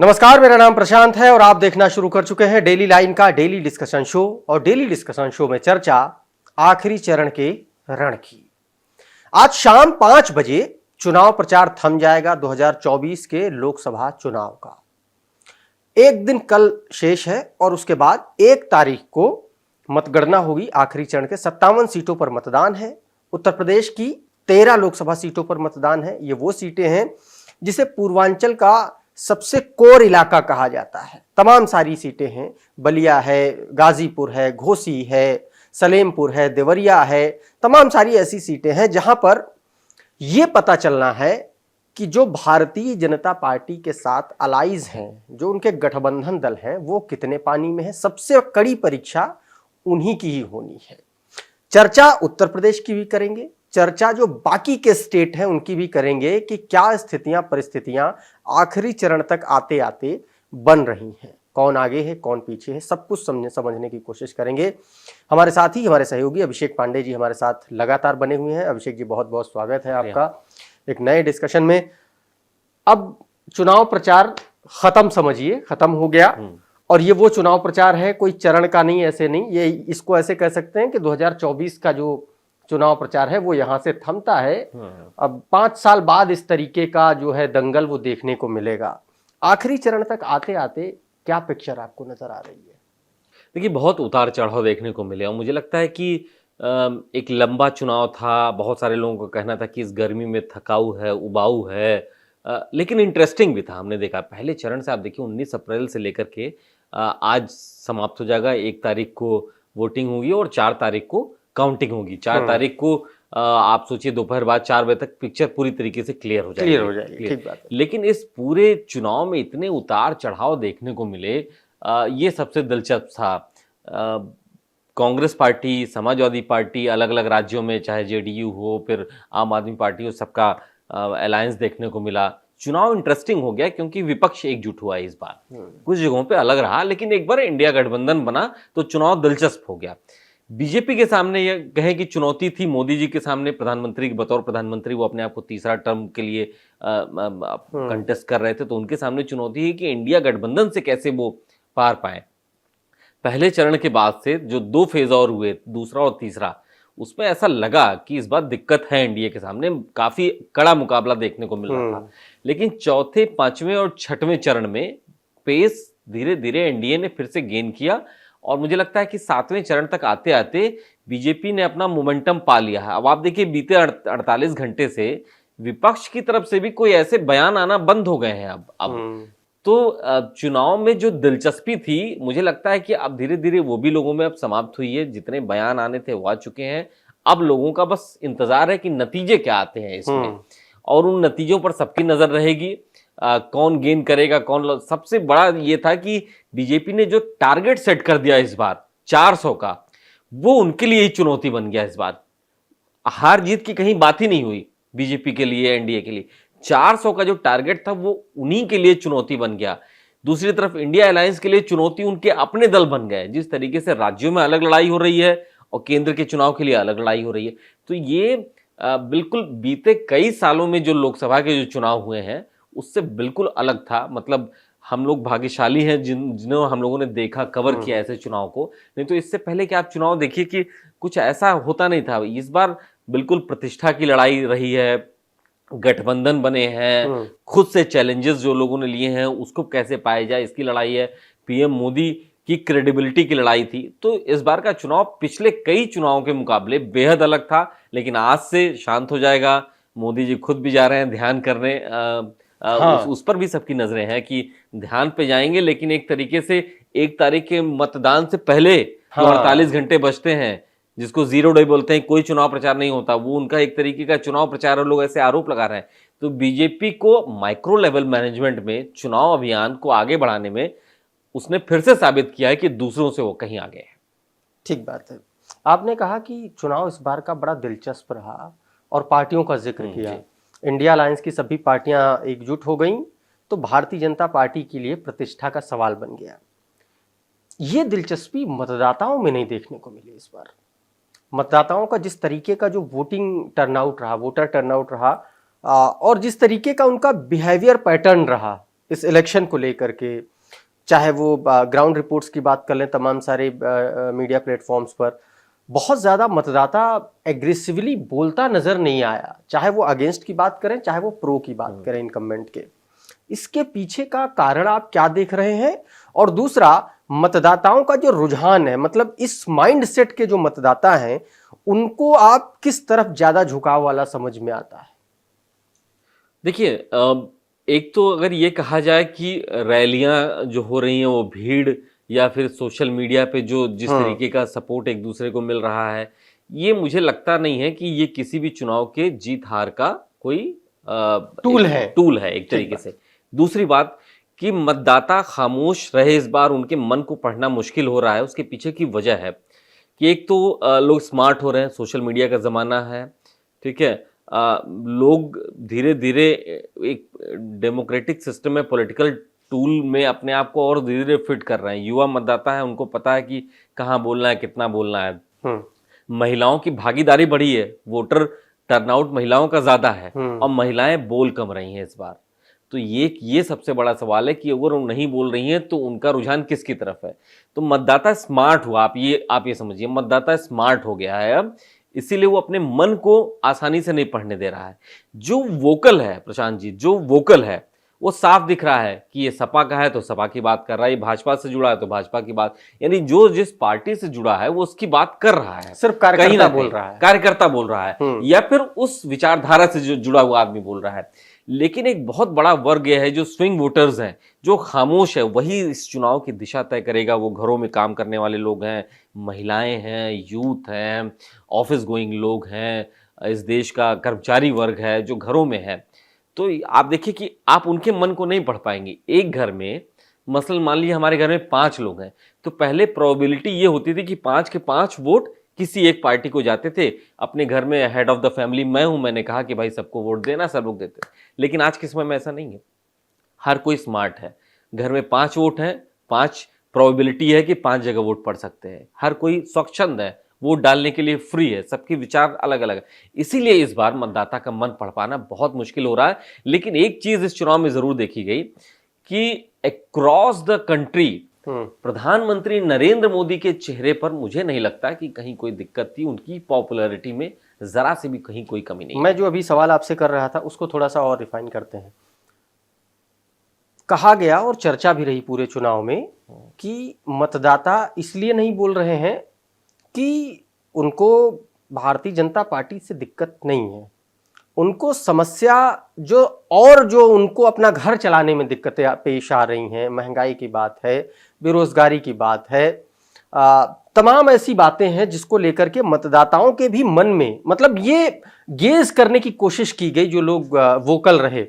नमस्कार, मेरा नाम प्रशांत है और आप देखना शुरू कर चुके हैं डेली लाइन का डेली डिस्कशन शो। और डेली डिस्कशन शो में चर्चा आखिरी चरण के रण की। आज शाम 5 बजे चुनाव प्रचार थम जाएगा 2024 के लोकसभा चुनाव का। एक दिन कल शेष है और उसके बाद 1 तारीख को मतगणना होगी। आखिरी चरण के 57 सीटों पर मतदान है। उत्तर प्रदेश की 13 लोकसभा सीटों पर मतदान है। ये वो सीटें हैं जिसे पूर्वांचल का सबसे कोर इलाका कहा जाता है। तमाम सारी सीटें हैं, बलिया है, गाजीपुर है, घोसी है, सलेमपुर है, देवरिया है। तमाम सारी ऐसी सीटें हैं जहां पर यह पता चलना है कि जो भारतीय जनता पार्टी के साथ अलाइज हैं, जो उनके गठबंधन दल हैं, वो कितने पानी में है। सबसे कड़ी परीक्षा उन्हीं की ही होनी है। चर्चा उत्तर प्रदेश की भी करेंगे, चर्चा जो बाकी के स्टेट हैं उनकी भी करेंगे कि क्या स्थितियां परिस्थितियां आखिरी चरण तक आते आते बन रही हैं, कौन आगे है कौन पीछे है, सब कुछ समझने की कोशिश करेंगे। हमारे साथ ही हमारे सहयोगी अभिषेक पांडे जी हमारे साथ लगातार बने हुए हैं। अभिषेक जी, बहुत बहुत स्वागत है आपका एक नए डिस्कशन में। अब चुनाव प्रचार खत्म, समझिए खत्म हो गया और ये वो चुनाव प्रचार है, कोई चरण का नहीं, ऐसे नहीं, ये इसको ऐसे कह सकते हैं कि 2024 का जो चुनाव प्रचार है वो यहां से थमता है। अब 5 साल बाद इस तरीके का जो है दंगल वो देखने को मिलेगा। आखिरी चरण तक आते आते क्या पिक्चर आपको नजर आ रही है? देखिए, बहुत उतार चढ़ाव देखने को मिले और मुझे लगता है कि एक लंबा चुनाव था। बहुत सारे लोगों का कहना था कि इस गर्मी में थकाऊ है, उबाऊ है, लेकिन इंटरेस्टिंग भी था। हमने देखा पहले चरण से, आप देखिए 19 अप्रैल से लेकर के आज समाप्त हो जाएगा। 1 तारीख को वोटिंग होगी और 4 तारीख को काउंटिंग होगी। 4 तारीख को आप सोचिए दोपहर बाद 4 बजे तक पिक्चर पूरी तरीके से क्लियर हो जाएगी। ठीक बात है। लेकिन इस पूरे चुनाव में इतने उतार चढ़ाव देखने को मिले, ये सबसे दिलचस्प था। कांग्रेस पार्टी, समाजवादी पार्टी, अलग अलग राज्यों में चाहे जेडीयू हो, फिर आम आदमी पार्टी हो, सबका अलायंस देखने को मिला। चुनाव इंटरेस्टिंग हो गया क्योंकि विपक्ष एकजुट हुआ इस बार। कुछ जगहों पे अलग रहा, लेकिन एक बार इंडिया गठबंधन बना तो चुनाव दिलचस्प हो गया। बीजेपी के सामने यह कहें कि चुनौती थी, मोदी जी के सामने प्रधानमंत्री के बतौर प्रधानमंत्री वो अपने आप को तीसरा टर्म के लिए कंटेस्ट कर रहे थे, तो उनके सामने चुनौती है कि इंडिया गठबंधन से कैसे वो पार पाए। पहले चरण के बाद से जो 2 फेज और हुए, दूसरा और तीसरा, उसमें ऐसा लगा कि इस बार दिक्कत है इंडिया के सामने, काफी कड़ा मुकाबला देखने को मिल रहा था। लेकिन चौथे, 5वें और 6वें चरण में पेस धीरे धीरे एनडीए ने फिर से गेन किया और मुझे लगता है कि 7वें चरण तक आते आते बीजेपी ने अपना मोमेंटम पा लिया है। अब आप देखिए बीते 48 घंटे से विपक्ष की तरफ से भी कोई ऐसे बयान आना बंद हो गए हैं। अब तो चुनाव में जो दिलचस्पी थी, मुझे लगता है कि अब धीरे धीरे वो भी लोगों में अब समाप्त हुई है। जितने बयान आने थे वो आ चुके हैं। अब लोगों का बस इंतजार है कि नतीजे क्या आते हैं इसमें, और उन नतीजों पर सबकी नजर रहेगी। कौन गेन करेगा, कौन। सबसे बड़ा ये था कि बीजेपी ने जो टारगेट सेट कर दिया इस बार 400 का, वो उनके लिए ही चुनौती बन गया। इस बार हार जीत की कहीं बात ही नहीं हुई बीजेपी के लिए, एनडीए के लिए। 400 का जो टारगेट था वो उन्हीं के लिए चुनौती बन गया। दूसरी तरफ इंडिया अलायंस के लिए चुनौती उनके अपने दल बन गए। जिस तरीके से राज्यों में अलग लड़ाई हो रही है और केंद्र के चुनाव के लिए अलग लड़ाई हो रही है, तो ये बिल्कुल बीते कई सालों में जो लोकसभा के जो चुनाव हुए हैं उससे बिल्कुल अलग था। मतलब हम लोग भाग्यशाली हैं जिन्होंने हम लोगों ने देखा, कवर किया ऐसे चुनाव को। नहीं तो इससे पहले कि आप चुनाव देखिए कि कुछ ऐसा होता नहीं था। इस बार बिल्कुल प्रतिष्ठा की लड़ाई रही है, गठबंधन बने हैं, खुद से चैलेंजेस जो लोगों ने लिए हैं उसको कैसे पाया जाए, इसकी लड़ाई है। पीएम मोदी की क्रेडिबिलिटी की लड़ाई थी। तो इस बार का चुनाव पिछले कई चुनावों के मुकाबले बेहद अलग था। लेकिन आज से शांत हो जाएगा। मोदी जी खुद भी जा रहे हैं ध्यान करने, उस पर भी सबकी नजरें हैं कि ध्यान पे जाएंगे। लेकिन एक तरीके से 1 तारीख के मतदान से पहले जो 48 घंटे बचते हैं, जिसको 0 डे बोलते हैं, कोई चुनाव प्रचार नहीं होता, वो उनका एक तरीके का चुनाव प्रचार है। लोग ऐसे आरोप लगा रहे हैं। तो बीजेपी को माइक्रो लेवल मैनेजमेंट में चुनाव अभियान को आगे बढ़ाने में उसने फिर से साबित किया है कि दूसरों से वो कहीं आगे है। ठीक बात है। आपने कहा कि चुनाव इस बार का बड़ा दिलचस्प रहा और पार्टियों का जिक्र किया। इंडिया अलायंस की सभी पार्टियां एकजुट हो गईं, तो भारतीय जनता पार्टी के लिए प्रतिष्ठा का सवाल बन गया। ये दिलचस्पी मतदाताओं में नहीं देखने को मिली इस बार। मतदाताओं का जिस तरीके का जो वोटिंग टर्नआउट रहा, वोटर टर्नआउट रहा, और जिस तरीके का उनका बिहेवियर पैटर्न रहा, इस इलेक्शन को लेकर के, चाहे वो ग्राउंड रिपोर्ट्स की बात कर लें तमाम सारे मीडिया प्लेटफॉर्म्स पर, बहुत ज़्यादा मतदाता एग्रेसिवली बोलता नजर नहीं आया, चाहे वो अगेंस्ट की बात करें चाहे वो प्रो की बात करें इनकम्बेंट के। इसके पीछे का कारण आप क्या देख रहे हैं? और दूसरा, मतदाताओं का जो रुझान है, मतलब इस माइंड सेट के जो मतदाता हैं, उनको आप किस तरफ ज्यादा झुकाव वाला समझ में आता है? देखिए, एक तो अगर ये कहा जाए कि रैलियां जो हो रही हैं वो भीड़ या फिर सोशल मीडिया पे जो जिस तरीके का सपोर्ट एक दूसरे को मिल रहा है, ये मुझे लगता नहीं है कि ये किसी भी चुनाव के जीत हार का कोई टूल है एक तरीके से। दूसरी बात कि मतदाता खामोश रहे इस बार, उनके मन को पढ़ना मुश्किल हो रहा है। उसके पीछे की वजह है कि एक तो लोग स्मार्ट हो रहे हैं, सोशल मीडिया का ज़माना है, ठीक है। लोग धीरे धीरे एक डेमोक्रेटिक सिस्टम में, पॉलिटिकल टूल में अपने आप को और धीरे धीरे फिट कर रहे हैं। युवा मतदाता है, उनको पता है कि कहाँ बोलना है, कितना बोलना है। महिलाओं की भागीदारी बढ़ी है, वोटर टर्नआउट महिलाओं का ज्यादा है और महिलाएं बोल कम रही हैं इस बार। तो ये सबसे बड़ा सवाल है कि अगर वो नहीं बोल रही हैं तो उनका रुझान किसकी तरफ है। तो मतदाता स्मार्ट हुआ, आप ये समझिए, मतदाता स्मार्ट हो गया है अब, इसीलिए वो अपने मन को आसानी से नहीं पढ़ने दे रहा है। जो वोकल है प्रशांत जी, जो वोकल है वो साफ दिख रहा है कि ये सपा का है तो सपा की बात कर रहा है, ये भाजपा से जुड़ा है तो भाजपा की बात, यानी जो जिस पार्टी से जुड़ा है वो उसकी बात कर रहा है। सिर्फ कार्यकर्ता बोल रहा है, कार्यकर्ता बोल रहा है या फिर उस विचारधारा से जो जुड़ा हुआ आदमी बोल रहा है। लेकिन एक बहुत बड़ा वर्ग है जो स्विंग वोटर्स हैं, जो खामोश है, वही इस चुनाव की दिशा तय करेगा। वो घरों में काम करने वाले लोग हैं, महिलाएं हैं, यूथ हैं, ऑफिस गोइंग लोग हैं, इस देश का कर्मचारी वर्ग है जो घरों में है। तो आप देखिए कि आप उनके मन को नहीं पढ़ पाएंगे। एक घर में मसलन मान लीजिए हमारे घर में 5 लोग हैं, तो पहले प्रोबेबिलिटी ये होती थी कि 5 के 5 वोट किसी एक पार्टी को जाते थे। अपने घर में हेड ऑफ द फैमिली मैं हूं, मैंने कहा कि भाई सबको वोट देना, सब लोग देते। लेकिन आज के समय में ऐसा नहीं है, हर कोई स्मार्ट है। घर में 5 वोट हैं, 5 प्रोबेबिलिटी है कि 5 जगह वोट पड़ सकते हैं। हर कोई स्वच्छंद है, वोट डालने के लिए फ्री है, सबके विचार अलग अलग है। इसीलिए इस बार मतदाता का मन पढ़ पाना बहुत मुश्किल हो रहा है। लेकिन एक चीज इस चुनाव में जरूर देखी गई कि अक्रॉस द कंट्री प्रधानमंत्री नरेंद्र मोदी के चेहरे पर मुझे नहीं लगता कि कहीं कोई दिक्कत थी। उनकी पॉपुलैरिटी में जरा से भी कहीं कोई कमी नहीं। मैं जो अभी सवाल आपसे कर रहा था उसको थोड़ा सा और रिफाइन करते हैं। कहा गया और चर्चा भी रही पूरे चुनाव में कि मतदाता इसलिए नहीं बोल रहे हैं कि उनको भारतीय जनता पार्टी से दिक्कत नहीं है, उनको समस्या जो उनको अपना घर चलाने में दिक्कतें पेश आ रही हैं, महंगाई की बात है, बेरोजगारी की बात है, तमाम ऐसी बातें हैं जिसको लेकर के मतदाताओं के भी मन में, मतलब ये गेज करने की कोशिश की गई। जो लोग वोकल रहे,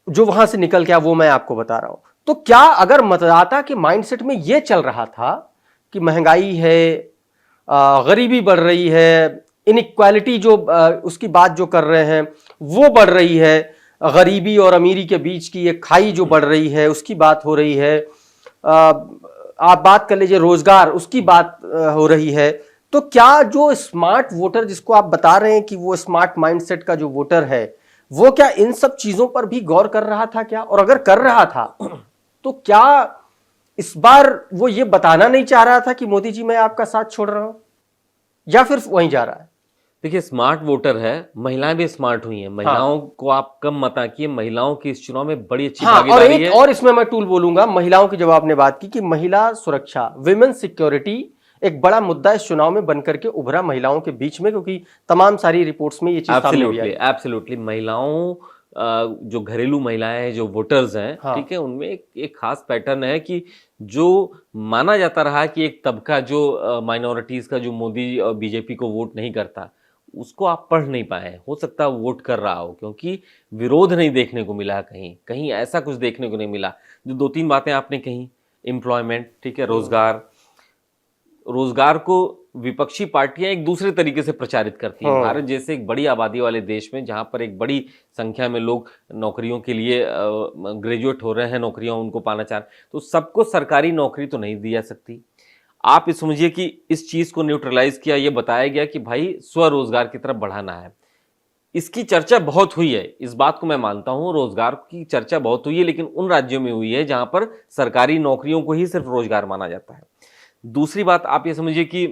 जो वहां से निकल के, वो मैं आपको बता रहा हूं। तो क्या अगर मतदाता के माइंडसेट में ये चल रहा था कि महंगाई है, गरीबी बढ़ रही है, इनइक्वालिटी जो उसकी बात जो कर रहे हैं वो बढ़ रही है, गरीबी और अमीरी के बीच की एक खाई जो बढ़ रही है उसकी बात हो रही है, आप बात कर लीजिए रोजगार, उसकी बात हो रही है, तो क्या जो स्मार्ट वोटर जिसको आप बता रहे हैं कि वो स्मार्ट माइंडसेट का जो वोटर है, वो क्या इन सब चीजों पर भी गौर कर रहा था क्या? और अगर कर रहा था तो क्या इस बार वो ये बताना नहीं चाह रहा था कि मोदी जी मैं आपका साथ छोड़ रहा हूं, या फिर वहीं जा रहा है? देखिए, स्मार्ट वोटर है, महिलाएं भी स्मार्ट हुई हैं। महिलाओं को आप कम मत आंकिए, महिलाओं की इस चुनाव में बड़ी अच्छी भागीदारी है। और इसमें मैं टूल बोलूंगा, महिलाओं की जब आपने बात की कि महिला सुरक्षा, विमेन सिक्योरिटी एक बड़ा मुद्दा इस चुनाव में बनकर के उभरा महिलाओं के बीच में, क्योंकि तमाम सारी रिपोर्ट्स में ये चीज सामने आई है। एब्सोल्युटली महिलाओं, जो घरेलू महिलाएं हैं, जो वोटर्स हैं, ठीक है, उनमें एक खास पैटर्न है कि जो माना जाता रहा कि एक तबका जो माइनॉरिटीज का जो मोदी और बीजेपी को वोट नहीं करता, उसको आप पढ़ नहीं पाए। हो सकता है वोट कर रहा हो, क्योंकि विरोध नहीं देखने को मिला, कहीं कहीं ऐसा कुछ देखने को नहीं मिला। जो 2-3 बातें आपने कही, एम्प्लॉयमेंट, ठीक है, रोजगार को विपक्षी पार्टियां एक दूसरे तरीके से प्रचारित करती हैं। भारत जैसे एक बड़ी आबादी वाले देश में, जहां पर एक बड़ी संख्या में लोग नौकरियों के लिए ग्रेजुएट हो रहे हैं, नौकरियां उनको पाना चाह रहे हैं, तो सबको सरकारी नौकरी तो नहीं दी जा सकती। आप इस समझिए कि इस चीज को न्यूट्रलाइज किया, ये बताया गया कि भाई स्वरोजगार की तरफ बढ़ाना है। इसकी चर्चा बहुत हुई है, इस बात को मैं मानता हूं, रोजगार की चर्चा बहुत हुई है, लेकिन उन राज्यों में हुई है जहां पर सरकारी नौकरियों को ही सिर्फ रोजगार माना जाता है। दूसरी बात आप ये समझिए कि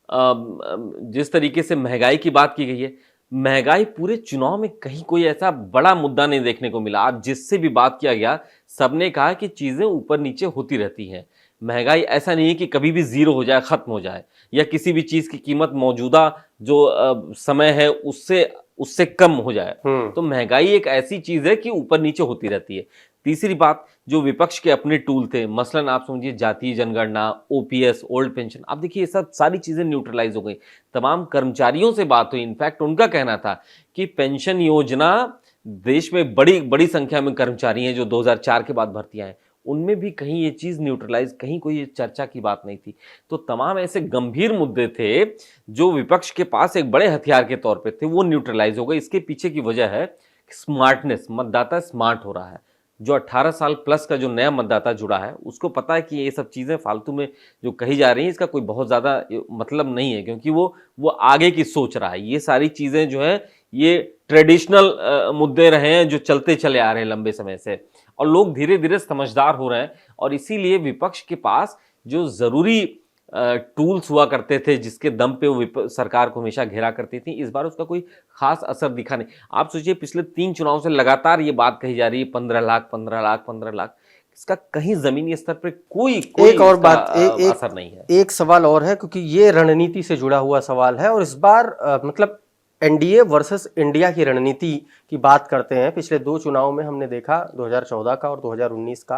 जिस तरीके से महंगाई की बात की गई है, महंगाई पूरे चुनाव में कहीं कोई ऐसा बड़ा मुद्दा नहीं देखने को मिला। आप जिससे भी बात किया गया, सबने कहा कि चीजें ऊपर नीचे होती रहती हैं। महंगाई ऐसा नहीं है कि कभी भी जीरो हो जाए, खत्म हो जाए, या किसी भी चीज की कीमत मौजूदा जो समय है उससे उससे कम हो जाए। तो महंगाई एक ऐसी चीज है कि ऊपर नीचे होती रहती है। तीसरी बात, जो विपक्ष के अपने टूल थे, मसलन आप समझिए जातीय जनगणना, ओपीएस, ओल्ड पेंशन, आप देखिए ये सब सारी चीजें न्यूट्रलाइज हो गई। तमाम कर्मचारियों से बात हुई, इनफैक्ट उनका कहना था कि पेंशन योजना, देश में बड़ी बड़ी संख्या में कर्मचारी हैं जो 2004 के बाद भर्तियां हैं, उनमें भी कहीं ये चीज न्यूट्रलाइज, कहीं कोई ये चर्चा की बात नहीं थी। तो तमाम ऐसे गंभीर मुद्दे थे जो विपक्ष के पास एक बड़े हथियार के तौर पे थे, वो न्यूट्रलाइज हो गए। इसके पीछे की वजह है स्मार्टनेस, मतदाता स्मार्ट हो रहा है। जो 18 साल प्लस का जो नया मतदाता जुड़ा है, उसको पता है कि ये सब चीजें फालतू में जो कही जा रही हैं, इसका कोई बहुत ज्यादा मतलब नहीं है, क्योंकि वो आगे की सोच रहा है। ये सारी चीजें जो है ये ट्रेडिशनल मुद्दे रहे हैं जो चलते चले आ रहे हैं लंबे समय से, और लोग धीरे धीरे समझदार हो रहे हैं। और इसीलिए विपक्ष के पास जो जरूरी टूल्स हुआ करते थे, जिसके दम पे वो सरकार को हमेशा घेरा करती थी, इस बार उसका कोई खास असर दिखा नहीं। आप सोचिए, पिछले 3 चुनाव से लगातार ये बात कही जा रही है 15 लाख 15 लाख 15 लाख, इसका कहीं जमीनी स्तर पर कोई एक और बात, असर नहीं है। एक सवाल और है, क्योंकि ये रणनीति से जुड़ा हुआ सवाल है, और इस बार मतलब एनडीए वर्सेस इंडिया की रणनीति की बात करते हैं। पिछले 2 चुनाव में हमने देखा, 2014 का और 2019 का,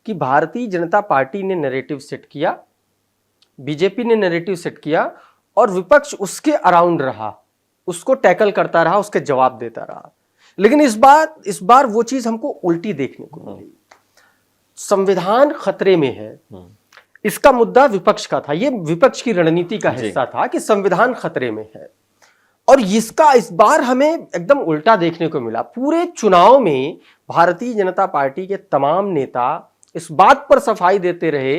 कि भारतीय जनता पार्टी ने नैरेटिव सेट किया, बीजेपी ने नैरेटिव सेट किया, और विपक्ष उसके अराउंड रहा, उसको टैकल करता रहा, उसके जवाब देता रहा। लेकिन इस बार वो चीज हमको उल्टी देखने को मिली। संविधान खतरे में है, इसका मुद्दा विपक्ष का था, ये विपक्ष की रणनीति का हिस्सा था कि संविधान खतरे में है, और इसका इस बार हमें एकदम उल्टा देखने को मिला। पूरे चुनाव में भारतीय जनता पार्टी के तमाम नेता इस बात पर सफाई देते रहे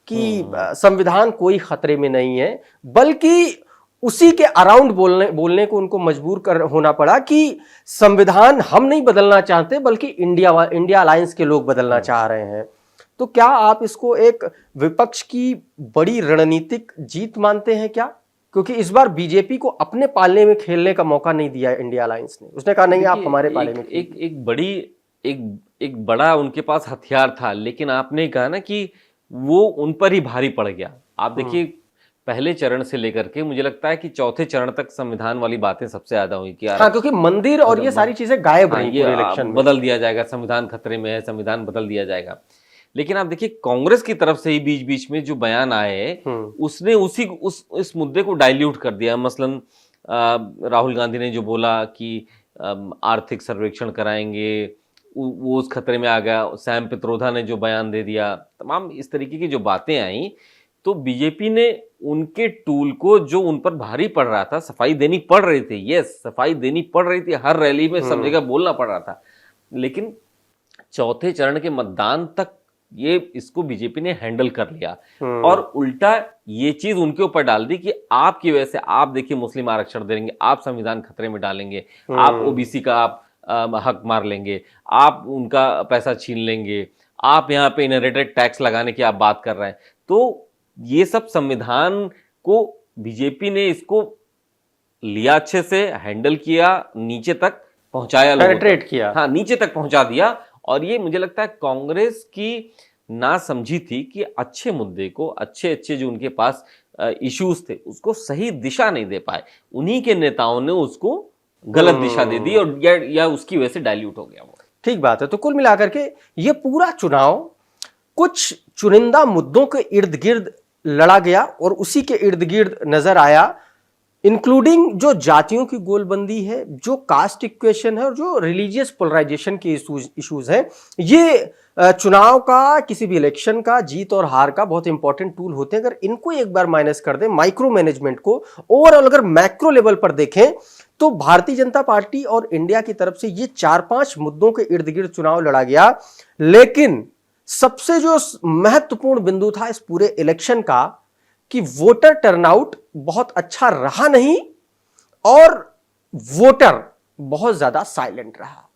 कि संविधान कोई खतरे में नहीं है, बल्कि उसी के अराउंड बोलने को उनको मजबूर होना पड़ा कि संविधान हम नहीं बदलना चाहते, बल्कि इंडिया अलायंस के लोग बदलना चाह रहे हैं। तो क्या आप इसको एक विपक्ष की बड़ी रणनीतिक जीत मानते हैं क्या? क्योंकि इस बार बीजेपी को अपने पाले में खेलने का मौका नहीं दिया इंडिया अलायंस ने। उसने कहा नहीं, आप हमारे पाले में एक बड़ा उनके पास हथियार था, लेकिन आपने कहा ना कि वो उन पर ही भारी पड़ गया। आप देखिए, पहले चरण से लेकर के मुझे लगता है कि चौथे चरण तक संविधान वाली बातें सबसे ज्यादा हुई कि हाँ, क्योंकि मंदिर और ये सारी चीजें गायब रही पूरे इलेक्शन में। बदल दिया जाएगा, संविधान खतरे में है, संविधान बदल दिया जाएगा। लेकिन आप देखिए, कांग्रेस की तरफ से ही बीच बीच में जो बयान आए, उसने इस मुद्दे को डाइल्यूट कर दिया। मसलन राहुल गांधी ने जो बोला कि आर्थिक सर्वेक्षण कराएंगे, वो उस खतरे में आ गया। सैम पित्रोदा ने जो बयान दे दिया, तमाम इस तरीके की जो बातें आई, तो बीजेपी ने उनके टूल को, जो उन पर भारी पड़ रहा था, सफाई देनी पड़ रही थी, यस सफाई देनी पड़ रही थी, हर रैली में सब जगह बोलना पड़ रहा था, लेकिन चौथे चरण के मतदान तक इसको बीजेपी ने हैंडल कर लिया, और उल्टा ये चीज उनके ऊपर डाल दी कि आपकी वजह से, आप देखिए मुस्लिम आरक्षण देंगे, आप संविधान खतरे में डालेंगे, आप ओबीसी का आप हक मार लेंगे, आप उनका पैसा छीन लेंगे, आप यहाँ पे इनहेरिटेड टैक्स लगाने की आप बात कर रहे हैं। तो ये सब संविधान को बीजेपी ने इसको लिया, अच्छे से हैंडल किया, नीचे तक पहुंचाया, पेनिट्रेट किया, हाँ नीचे तक पहुंचा दिया। और ये मुझे लगता है कांग्रेस की ना समझी थी कि अच्छे मुद्दे को, अच्छे जो उनके पास इश्यूज थे, उसको सही दिशा नहीं दे पाए। उन्हीं के नेताओं ने उसको गलत दिशा दे दी, और या उसकी वजह से डाइल्यूट हो गया वो। ठीक बात है। तो कुल मिलाकर के ये पूरा चुनाव कुछ चुनिंदा मुद्दों के इर्द गिर्द लड़ा गया, और उसी के इर्द गिर्द नजर आया, इंक्लूडिंग जो जातियों की गोलबंदी है, जो कास्ट इक्वेशन है, और जो रिलीजियस पोलराइजेशन के इश्यूज हैं। ये चुनाव का, किसी भी इलेक्शन का जीत और हार का बहुत इंपॉर्टेंट टूल होते हैं। अगर इनको एक बार माइनस कर दें, माइक्रो मैनेजमेंट को, ओवरऑल अगर मैक्रो लेवल पर देखें, तो भारतीय जनता पार्टी और इंडिया की तरफ से ये 4-5 मुद्दों के इर्द गिर्द चुनाव लड़ा गया। लेकिन सबसे जो महत्वपूर्ण बिंदु था इस पूरे इलेक्शन का, कि वोटर टर्नआउट बहुत अच्छा रहा नहीं, और वोटर बहुत ज्यादा साइलेंट रहा।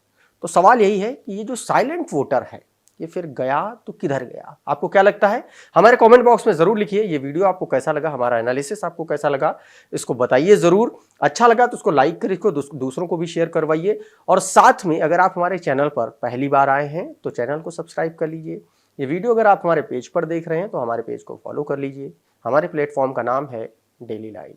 तो सवाल यही है कि ये जो साइलेंट वोटर है ये फिर गया तो किधर गया? आपको क्या लगता है? हमारे कमेंट बॉक्स में जरूर लिखिए। ये वीडियो आपको कैसा लगा, हमारा एनालिसिस आपको कैसा लगा, इसको बताइए जरूर। अच्छा लगा तो उसको लाइक करिए, इसको दूसरों को भी शेयर करवाइए। और साथ में अगर आप हमारे चैनल पर पहली बार आए हैं तो चैनल को सब्सक्राइब कर लीजिए। ये वीडियो अगर आप हमारे पेज पर देख रहे हैं तो हमारे पेज को फॉलो कर लीजिए। हमारे प्लेटफॉर्म का नाम है डेली लाइन।